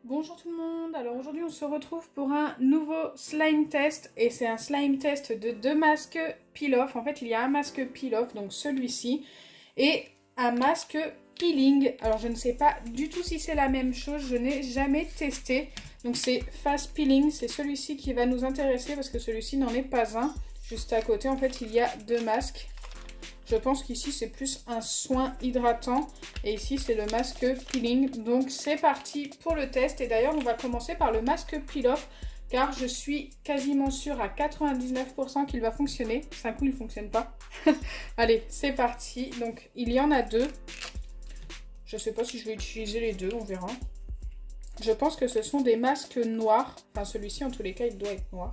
Bonjour tout le monde, alors aujourd'hui on se retrouve pour un nouveau slime test et c'est un slime test de deux masques peel-off. En fait il y a un masque peel-off, donc celui-ci, et un masque peeling. Alors je ne sais pas du tout si c'est la même chose, je n'ai jamais testé. Donc c'est Fast Peeling, c'est celui-ci qui va nous intéresser parce que celui-ci n'en est pas un. Juste à côté en fait il y a deux masques. Je pense qu'ici c'est plus un soin hydratant et ici c'est le masque peeling. Donc c'est parti pour le test et d'ailleurs on va commencer par le masque peel-off car je suis quasiment sûre à 99% qu'il va fonctionner. C'est un coup il ne fonctionne pas. Allez c'est parti. Donc il y en a deux. Je ne sais pas si je vais utiliser les deux, on verra. Je pense que ce sont des masques noirs. Enfin celui-ci en tous les cas il doit être noir.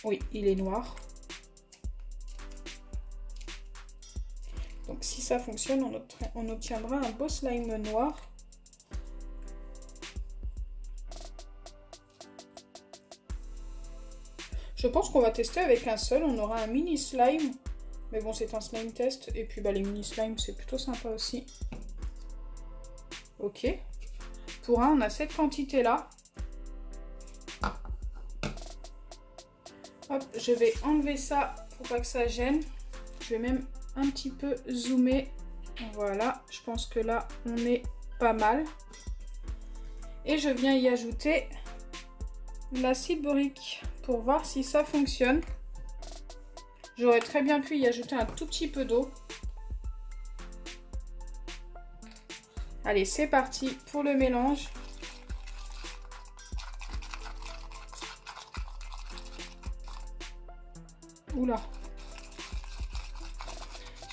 Oui il est noir. Donc si ça fonctionne, on obtiendra un beau slime noir. Je pense qu'on va tester avec un seul, on aura un mini slime. Mais bon, c'est un slime test. Et puis bah, les mini slimes, c'est plutôt sympa aussi. Ok. Pour un, on a cette quantité-là. Hop, je vais enlever ça pour pas que ça gêne. Je vais même un petit peu zoomer. Voilà, je pense que là on est pas mal. Et je viens y ajouter l'acide borique pour voir si ça fonctionne. J'aurais très bien pu y ajouter un tout petit peu d'eau. Allez, c'est parti pour le mélange. Oula.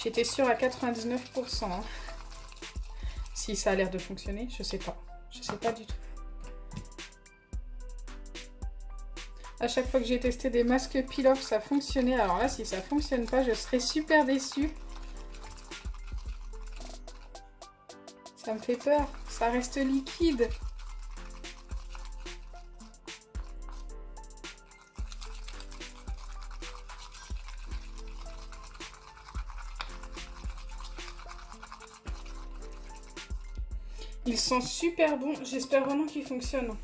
J'étais sûre à 99%. Hein. Si ça a l'air de fonctionner, je sais pas. Je sais pas du tout. À chaque fois que j'ai testé des masques peel-off, ça fonctionnait. Alors là, si ça fonctionne pas, je serais super déçue. Ça me fait peur. Ça reste liquide. Ils sont super bons, j'espère vraiment qu'ils fonctionnent.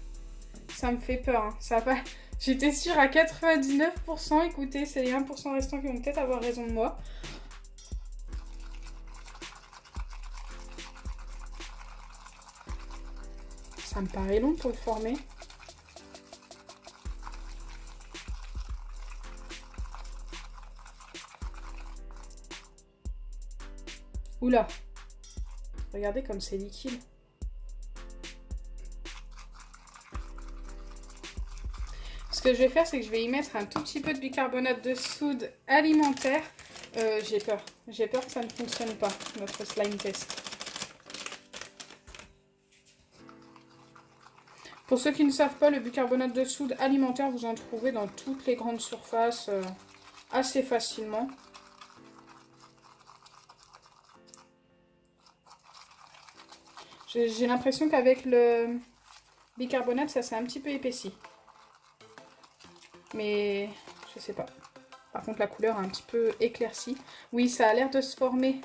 Ça me fait peur, hein. Ça va... J'étais sûre à 99%, écoutez, c'est les 1% restants qui vont peut-être avoir raison de moi. Ça me paraît long pour le former. Oula! Regardez comme c'est liquide. Ce que je vais faire, c'est que je vais y mettre un tout petit peu de bicarbonate de soude alimentaire. J'ai peur. J'ai peur que ça ne fonctionne pas, notre slime test. Pour ceux qui ne savent pas, le bicarbonate de soude alimentaire, vous en trouvez dans toutes les grandes surfaces assez facilement. J'ai l'impression qu'avec le bicarbonate, ça s'est un petit peu épaissi. Mais je sais pas. Par contre, la couleur a un petit peu éclairci. Oui, ça a l'air de se former.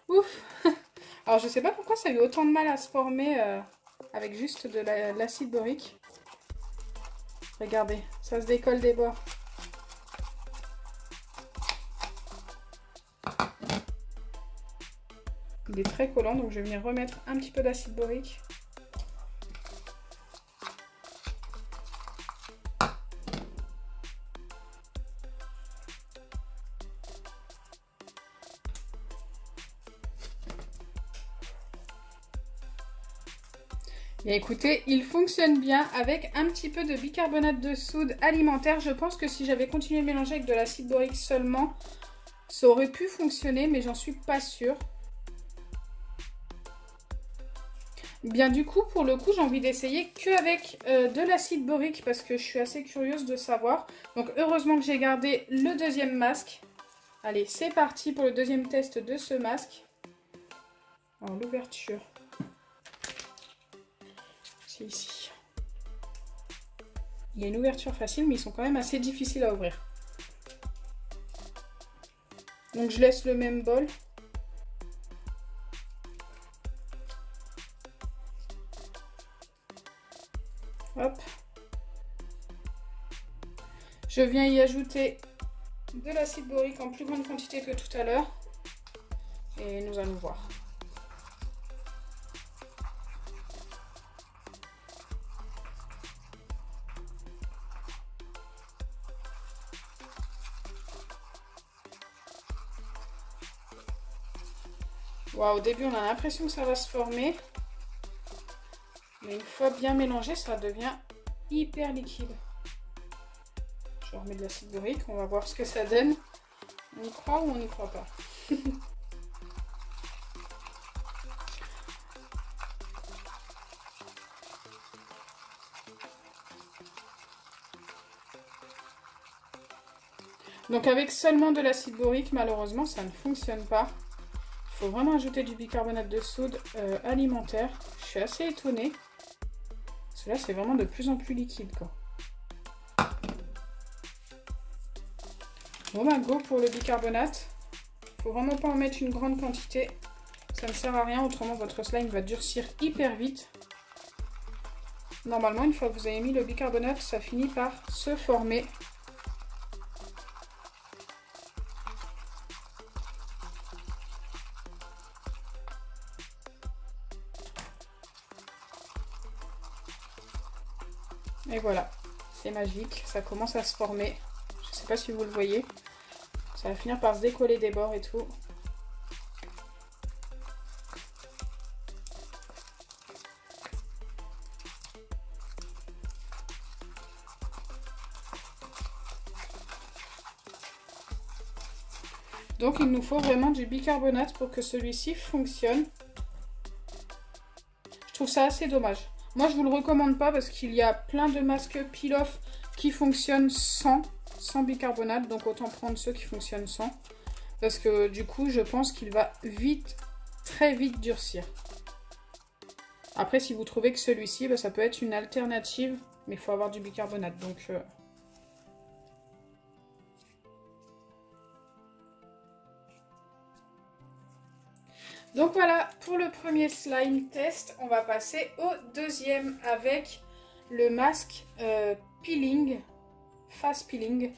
Ouf! Alors, je sais pas pourquoi ça a eu autant de mal à se former avec juste de l'acide borique. Regardez, ça se décolle des bords. Il est très collant, donc je vais venir remettre un petit peu d'acide borique. Bien écoutez, il fonctionne bien avec un petit peu de bicarbonate de soude alimentaire. Je pense que si j'avais continué de mélanger avec de l'acide borique seulement, ça aurait pu fonctionner, mais j'en suis pas sûre. Bien du coup, pour le coup, j'ai envie d'essayer qu'avec de l'acide borique parce que je suis assez curieuse de savoir. Donc heureusement que j'ai gardé le deuxième masque. Allez, c'est parti pour le deuxième test de ce masque. Alors l'ouverture, c'est ici. Il y a une ouverture facile, mais ils sont quand même assez difficiles à ouvrir. Donc je laisse le même bol. Hop. Je viens y ajouter de l'acide borique en plus grande quantité que tout à l'heure. Et nous allons voir. Wow, au début, on a l'impression que ça va se former. Mais une fois bien mélangé, ça devient hyper liquide. Je remets de l'acide borique, on va voir ce que ça donne. On y croit ou on n'y croit pas? Donc avec seulement de l'acide borique, malheureusement, ça ne fonctionne pas. Il faut vraiment ajouter du bicarbonate de soude alimentaire. Je suis assez étonnée. Parce que là, c'est vraiment de plus en plus liquide, quoi. Bon, bah, go pour le bicarbonate. Il faut vraiment pas en mettre une grande quantité. Ça ne sert à rien, autrement votre slime va durcir hyper vite. Normalement, une fois que vous avez mis le bicarbonate, ça finit par se former. Et voilà, c'est magique, ça commence à se former. Je ne sais pas si vous le voyez. Ça va finir par se décoller des bords et tout. Donc il nous faut vraiment du bicarbonate pour que celui-ci fonctionne. Je trouve ça assez dommage. Moi, je vous le recommande pas parce qu'il y a plein de masques peel-off qui fonctionnent sans bicarbonate. Donc, autant prendre ceux qui fonctionnent sans. Parce que du coup, je pense qu'il va vite, très vite durcir. Après, si vous trouvez que celui-ci, bah, ça peut être une alternative. Mais il faut avoir du bicarbonate. Donc voilà, pour le premier slime test, on va passer au deuxième avec le masque peeling, face peeling.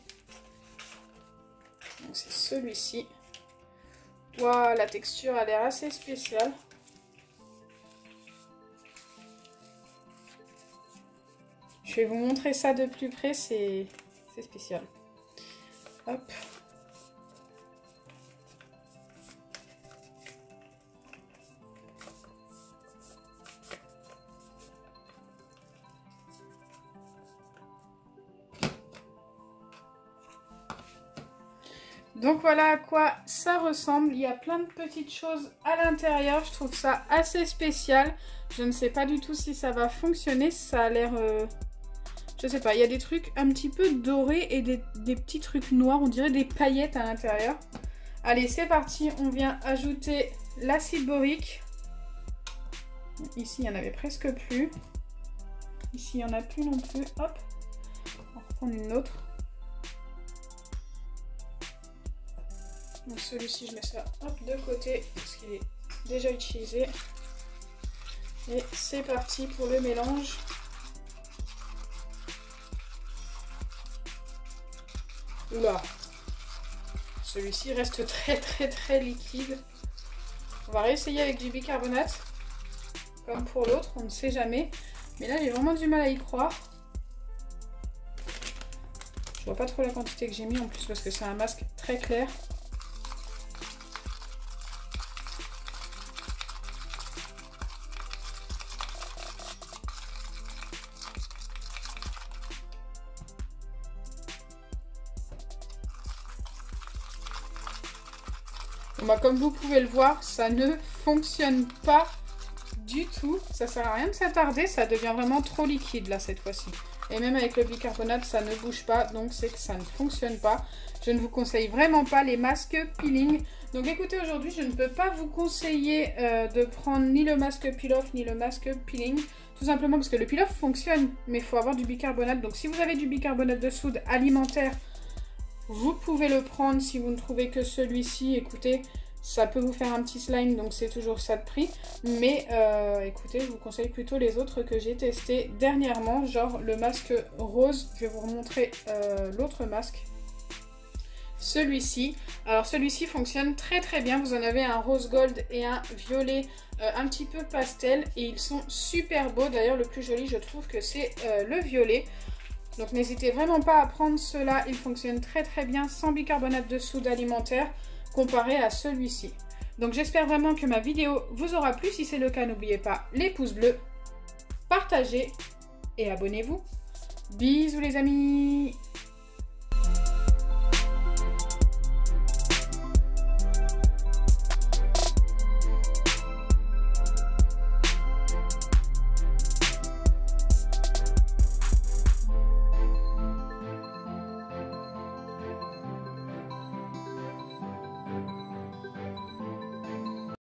Donc c'est celui-ci. Wow, la texture a l'air assez spéciale. Je vais vous montrer ça de plus près, c'est spécial. Hop. Donc voilà à quoi ça ressemble. Il y a plein de petites choses à l'intérieur. Je trouve ça assez spécial. Je ne sais pas du tout si ça va fonctionner. Ça a l'air... je sais pas. Il y a des trucs un petit peu dorés et des petits trucs noirs. On dirait des paillettes à l'intérieur. Allez, c'est parti. On vient ajouter l'acide borique. Ici, il n'y en avait presque plus. Ici, il n'y en a plus non plus. Hop. On va reprendre une autre. Donc celui-ci, je mets ça hop, de côté parce qu'il est déjà utilisé. Et c'est parti pour le mélange. Oula, celui-ci reste très liquide. On va réessayer avec du bicarbonate. Comme pour l'autre, on ne sait jamais. Mais là, j'ai vraiment du mal à y croire. Je vois pas trop la quantité que j'ai mis en plus parce que c'est un masque très clair. Bon bah, comme vous pouvez le voir, ça ne fonctionne pas du tout. Ça sert à rien de s'attarder, ça devient vraiment trop liquide là cette fois-ci. Et même avec le bicarbonate, ça ne bouge pas, donc c'est que ça ne fonctionne pas. Je ne vous conseille vraiment pas les masques peeling. Donc écoutez, aujourd'hui, je ne peux pas vous conseiller de prendre ni le masque peel-off ni le masque peeling. Tout simplement parce que le peel-off fonctionne, mais il faut avoir du bicarbonate. Donc si vous avez du bicarbonate de soude alimentaire, vous pouvez le prendre. Si vous ne trouvez que celui-ci, écoutez, Ça peut vous faire un petit slime, donc c'est toujours ça de prix. Mais écoutez, je vous conseille plutôt les autres que j'ai testés dernièrement, genre le masque rose. Je vais vous remontrer l'autre masque. Celui-ci. Alors celui-ci fonctionne très très bien. Vous en avez un rose gold et un violet un petit peu pastel. Et ils sont super beaux. D'ailleurs, le plus joli, je trouve que c'est le violet. Donc n'hésitez vraiment pas à prendre cela. Il fonctionne très très bien sans bicarbonate de soude alimentaire, comparé à celui-ci. Donc j'espère vraiment que ma vidéo vous aura plu. Si c'est le cas, n'oubliez pas les pouces bleus, partagez et abonnez-vous. Bisous les amis!